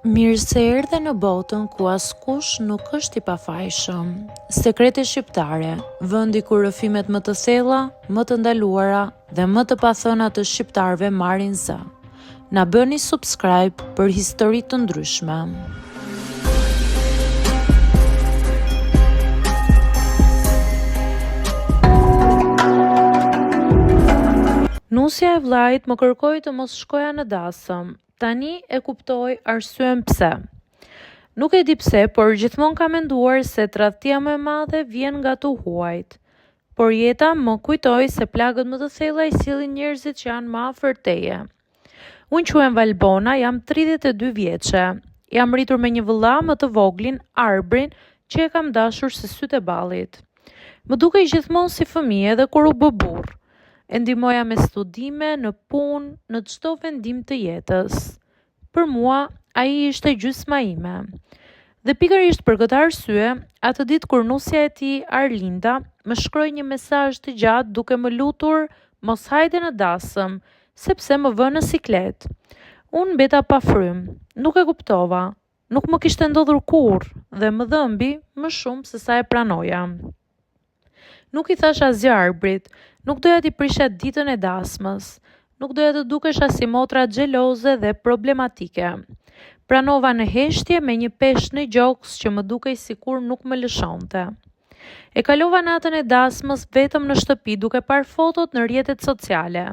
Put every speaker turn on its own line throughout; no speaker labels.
Mirë se erdhe në botën ku askush nuk është i pafajshëm. Sekrete shqiptare, vendi ku rrëfimet më të thella, më të ndaluara dhe më të pathëna të shqiptarëve marrin zë. Na bëni subscribe për histori të ndryshme. Nusja e vllait më kërkoi të mos shkoja në dasëm. Tani e kuptoj arsyen pse. Nuk e di pse, por gjithmonë kam menduar se tradhtia më e madhe vjen nga të huajt. Por jeta më kujtoi se plagët më të thella i sillin njerëzit që janë më afër teje. Unë quhem Valbona, jam 32 vjeçe. Jam rritur me një vëlla më të voglin, Arbrin, që e kam dashur si sytë e ballit. Më dukej gjithmonë si fëmijë edhe kur u bë burr. E ndihmoja me studime, në punë, në çdo vendim të jetës. Për mua, ai ishte gjysma ime. Dhe pikërisht për këtë arsye, atë ditë kur nusja e tij, Arlinda, më shkroi një mesazh të gjatë duke më lutur mos hajde në dasëm, sepse më vë në siklet. Unë mbeta pa frym, nuk e kuptova, nuk më kishte ndodhur kurrë dhe më dhëmbi më shumë se sa e pranoja. Nuk i thash asgjë Arbrit, nuk doja t'i prisha ditën e dasmës, nuk doja të dukesha si motra xheloze dhe problematike. Pranova në heshtje me një peshë në gjoks që më dukej sikur nuk më lëshonte. E kalova natën e dasmës vetëm në shtëpi duke parë fotot në rrjetet sociale.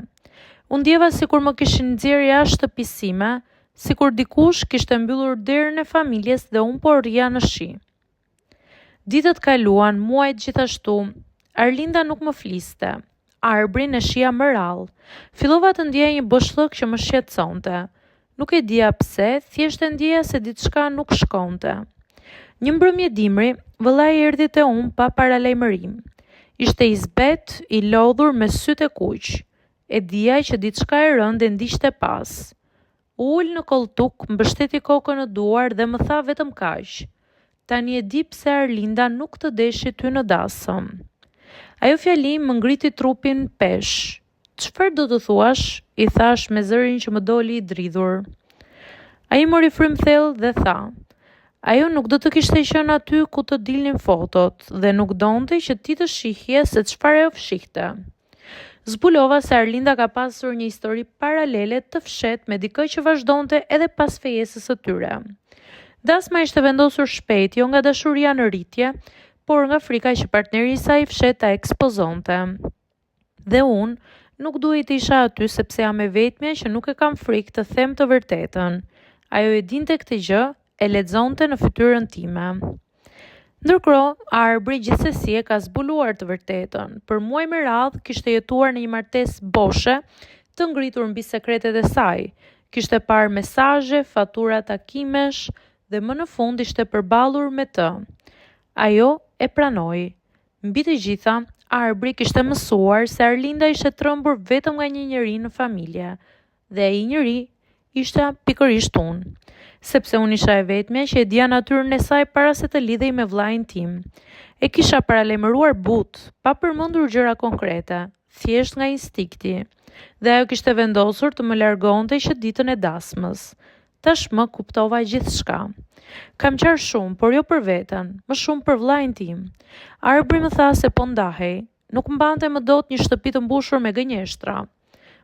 U ndjeva sikur më kishin nxjerrë jashtë shtëpisë sime, sikur dikush kishte mbyllur derën e familjes dhe unë po rrija në shi. Ditët kaluan, muajt gjithashtu. Arlinda nuk më fliste. Arbrin e shija më rrallë. Fillova të ndjej një boshllëk që më shqetësonte. Nuk e dija pse, thjesht e ndjeja se diçka nuk shkonte. Një mbrëmje dimri, vëllai erdhi te unë pa paralajmërim. Ishte i zbet, i lodhur me sytë e kuq. E dija që diçka e rënde ndiqte pas. U ul në koltuk, mbështeti kokën në duar dhe më tha vetëm kaq. Tani e di pse Arlinda nuk të deshi ty në dasëm. Ajo fjali më ngriti trupin pesh. Çfarë do të thuash? I thash me zërin që më doli i dridhur. Ai mori frym thellë dhe tha: ajo nuk do të kishte qenë aty ku të dilnin fotot dhe nuk donte që ti të shihje se çfarë ajo fshihte. Zbulova se Arlinda ka pasur një histori paralele të fshet me dikë që vazhdonte edhe pas fejesës së tyre. Dasma ishte vendosur shpejt, jo nga dashuria në rritje, por nga frika që partneri i saj fshet ta ekspozonte. Dhe unë nuk duhej të isha aty sepse jam e vetmja që nuk e kam frikë të them të vërtetën. Ajo e dinte këtë gjë, e lexonte në fytyrën time. Ndërkohë, Arbri gjithsesi e ka zbuluar të vërtetën. Për muaj me radhë kishte jetuar në një martesë boshe, të ngritur mbi sekretet e saj. Kishte parë mesazhe, fatura takimesh dhe më në fund ishte përballur me të. Ajo e pranoi. Mbi të gjitha, Arbri kishte mësuar se Arlinda ishte trembur vetëm nga një njeri në familje, dhe ai njeri ishte pikërisht unë, sepse unë isha e vetmja që e dija natyrën e saj para se të lidhej me vllain tim. E kisha paralajmëruar butë, pa përmendur gjëra konkrete, thjesht nga instinkti, dhe ajo kishte vendosur të më largonte që ditën e dasmës. Tashmë kuptova gjithçka. Kam qarë shumë, por jo për veten, më shumë për vllain tim. Arbri më tha se po ndahej, nuk mbante më dot një shtëpi të mbushur me gënjeshtra.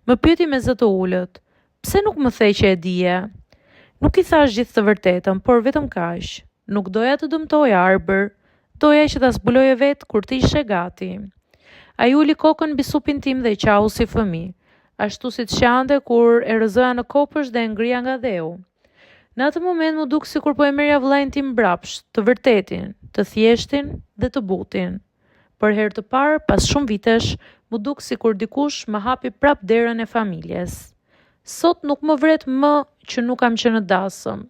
Më pyeti me zë të ulët: pse nuk më the që e dije? Nuk i thash gjithë të vërtetën, por vetëm kaq. Nuk doja të dëmtoj Arbër, doja që ta zbuloje vetë kur të ishe gati. Ai uli kokën mbi supin tim dhe i qau si fëmijë, ashtu siç qante kur e rrëzoja në kopësht dhe e ngrija nga dheu. Në atë moment më duk sikur po e merja vllain tim mbrapsht, të vërtetin, të thjeshtin dhe të butin. Për herë të parë, pas shumë vitesh, më duk sikur dikush më hapi prap derën e familjes. Sot nuk më vret më që nuk kam qenë në dasëm.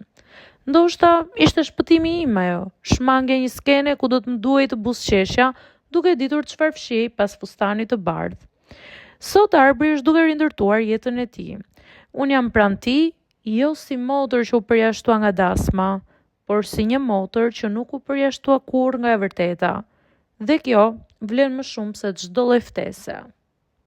Ndoshta ishte shpëtimi im ajo, shmangja një skene ku do të më duhej të buzëqeshja, duke ditur çfarë fshihej pas fustanit të bardhë. Sot Arbri është duke rindërtuar jetën e tij. Unë jam pranë tij, jo si motër që u përjashtua nga dasma, por si një motër që nuk u përjashtua kurrë nga e vërteta. Dhe kjo vlen më shumë se çdo lloj ftese.